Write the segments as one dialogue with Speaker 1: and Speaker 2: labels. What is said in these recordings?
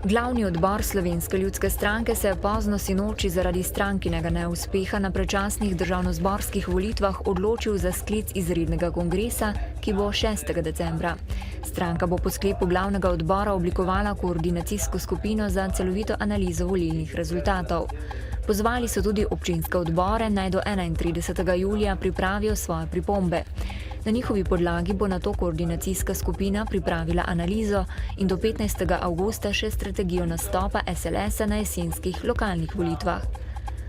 Speaker 1: Glavni odbor Slovenske ljudske stranke se je pozno sinoči zaradi strankinega neuspeha na predčasnih državnozborskih volitvah odločil za sklic izrednega kongresa, ki bo 6. decembra. Stranka bo po sklepu glavnega odbora oblikovala koordinacijsko skupino za celovito analizo volilnih rezultatov. Pozvali so tudi občinske odbore, naj do 31. julija pripravijo svoje pripombe. Na njihovi podlagi bo nato koordinacijska skupina pripravila analizo in do 15. avgusta še strategijo nastopa SLS-a na jesenskih lokalnih volitvah.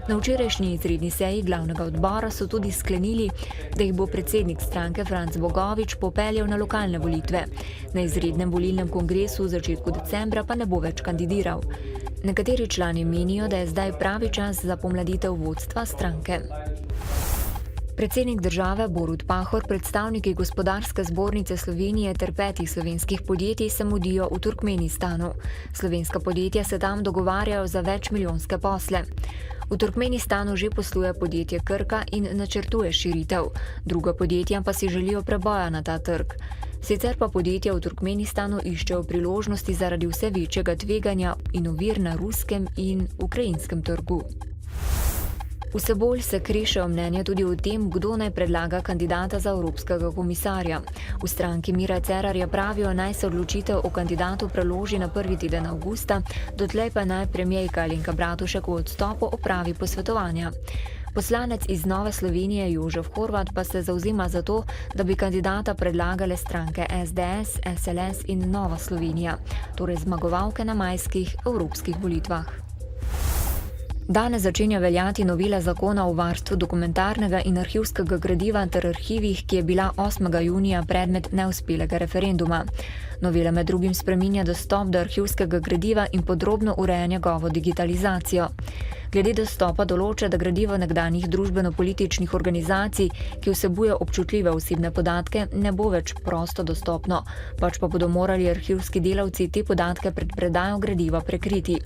Speaker 1: Na včerajšnji izredni seji glavnega odbora so tudi sklenili, da jih bo predsednik stranke Franc Bogovič popeljal na lokalne volitve. Na izrednem volilnem kongresu v začetku decembra pa ne bo več kandidiral. Nekateri člani menijo, da je zdaj pravi čas za pomladitev vodstva stranke. Predsednik države Borut Pahor, predstavniki Gospodarske zbornice Slovenije ter 5 slovenskih podjetij se mudijo v Turkmenistanu. Slovenska podjetja se tam dogovarjajo za večmilijonske posle. V Turkmenistanu že posluje podjetje Krka in načrtuje širitev. Druga podjetja pa si želijo preboja na ta trg. Sicer pa podjetja v Turkmenistanu iščejo priložnosti zaradi vse večjega tveganja in ovir na ruskem in ukrajinskem trgu. Vse bolj se krešejo mnenja tudi o tem, kdo naj predlaga kandidata za evropskega komisarja. V stranki Mira Cerarja pravijo, naj se odločitev o kandidatu preloži na prvi teden avgusta, dotlej pa naj premierka Alenka Bratušek v odstopu opravi posvetovanja. Poslanec iz Nove Slovenije Jožef Horvat pa se zavzema za to, da bi kandidata predlagale stranke SDS, SLS in Nova Slovenija, torej zmagovalke na majskih evropskih volitvah. Danes začenja veljati novela zakona o varstvu dokumentarnega in arhivskega gradiva ter arhivih, ki je bila 8. junija predmet neuspelega referenduma. Novela med drugim spreminja dostop do arhivskega gradiva in podrobno ureja njegovo digitalizacijo. Glede dostopa določa, da gradivo nekdanjih družbeno-političnih organizacij, ki vsebuje občutljive osebne podatke, ne bo več prosto dostopno, pač pa bodo morali arhivski delavci te podatke pred predajo gradiva prekriti.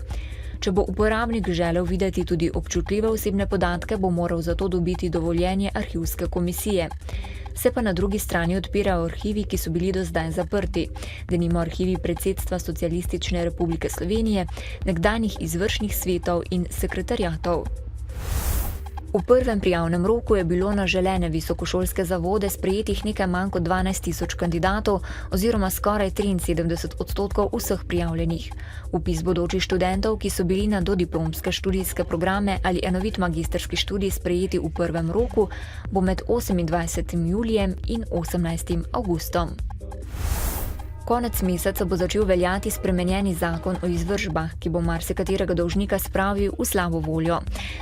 Speaker 1: Če bo uporabnik želel videti tudi občutljive osebne podatke, bo moral za to dobiti dovoljenje arhivske komisije. Se pa na drugi strani odpirajo arhivi, ki so bili do zdaj zaprti, denimo arhivi predsedstva Socialistične republike Slovenije, nekdanjih izvršnih svetov in sekretariatov. V prvem prijavnem roku je bilo na želene visokošolske zavode sprejetih nekaj manj kot 12 tisoč kandidatov oziroma skoraj 73% vseh prijavljenih. Vpis bodočih študentov, ki so bili na dodiplomske študijske programe ali enovit magistrski študij sprejeti v prvem roku, bo med 28. julijem in 18. avgustom. Konec meseca bo začel veljati spremenjeni zakon o izvršbah, ki bo marsikaterega dolžnika spravil v slabo voljo.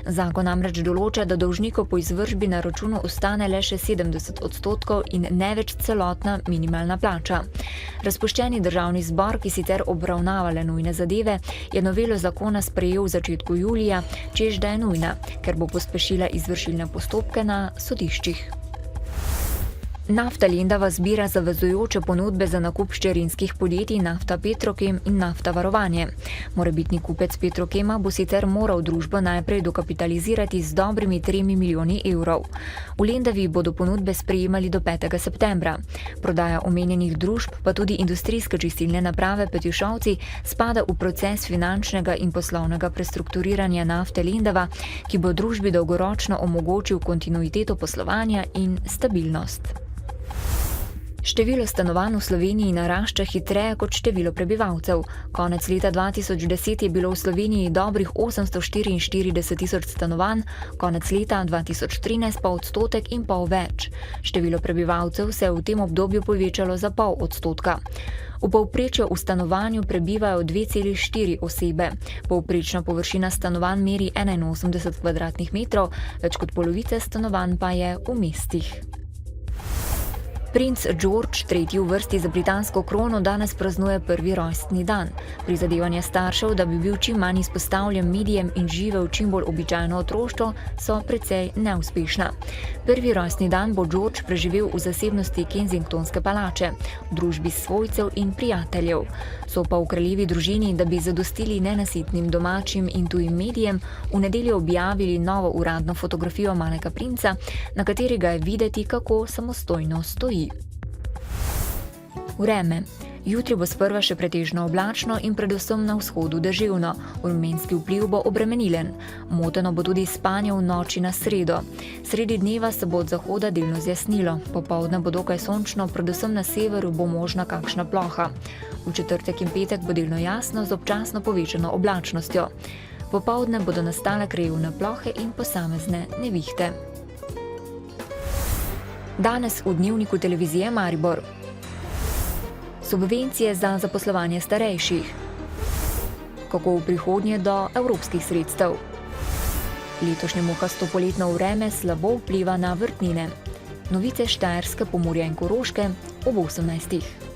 Speaker 1: Zakon namreč določa, da dolžniku po izvršbi na računu ostane le še 70% in ne več celotna minimalna plača. Razpuščeni državni zbor, ki sicer obravnava le nujne zadeve, je novelo zakona sprejel v začetku julija, češ da je nujna, ker bo pospešila izvršilne postopke na sodiščih. Nafta Lendava zbira zavezujoče ponudbe za nakup hčerinskih podjetij Nafta Petrokem in Nafta Varovanje. Morebitni kupec Petrokema bo sicer moral družbo najprej dokapitalizirati z dobrimi 3 milijoni evrov. V Lendavi bodo ponudbe sprejemali do 5. septembra. Prodaja omenjenih družb, pa tudi industrijske čistilne naprave Petišovci, spada v proces finančnega in poslovnega prestrukturiranja Nafte Lendava, ki bo družbi dolgoročno omogočil kontinuiteto poslovanja in stabilnost. Število stanovanj v Sloveniji narašča hitreje kot število prebivalcev. Konec leta 2010 je bilo v Sloveniji dobrih 844 tisoč stanovanj, konec leta 2013 pa 1,5% več. Število prebivalcev se je v tem obdobju povečalo za 0,5%. V povprečju v stanovanju prebivajo 2,4 osebe. Povprečna površina stanovanj meri 81 kvadratnih metrov, več kot polovica stanovanj pa je v mestih. Princ George, tretji v vrsti za britansko krono, danes praznuje prvi rojstni dan. Prizadevanja staršev, da bi bil čim manj izpostavljen medijem in živel čim bolj običajno otroštvo, so precej neuspešna. Prvi rojstni dan bo George preživel v zasebnosti Kensingtonske palače, v družbi svojcev in prijateljev. So pa v kraljevi družini, da bi zadostili nenasitnim domačim in tujim medijem, v nedeljo objavili novo uradno fotografijo malega princa, na kateri ga je videti, kako samostojno stoji. Vreme. Jutri bo sprva še pretežno oblačno in predvsem na vzhodu deževno. Vremenski vpliv bo obremenilen. Moteno bo tudi spanje v noči na sredo. Sredi dneva se bo od zahoda delno zjasnilo. Popoldne bo dokaj sončno, predvsem na severu bo možna kakšna ploha. V četrtek in petek bo delno jasno z občasno povečano oblačnostjo. Popoldne bodo nastale krajevne plohe in posamezne nevihte. Danes v Dnevniku televizije Maribor. Subvencije za zaposlovanje starejših. Kako v prihodnje do evropskih sredstev. Letošnje muhasto poletno vreme slabo vpliva na vrtnine. Novice Štajerske, Pomurja in Koroške ob 18.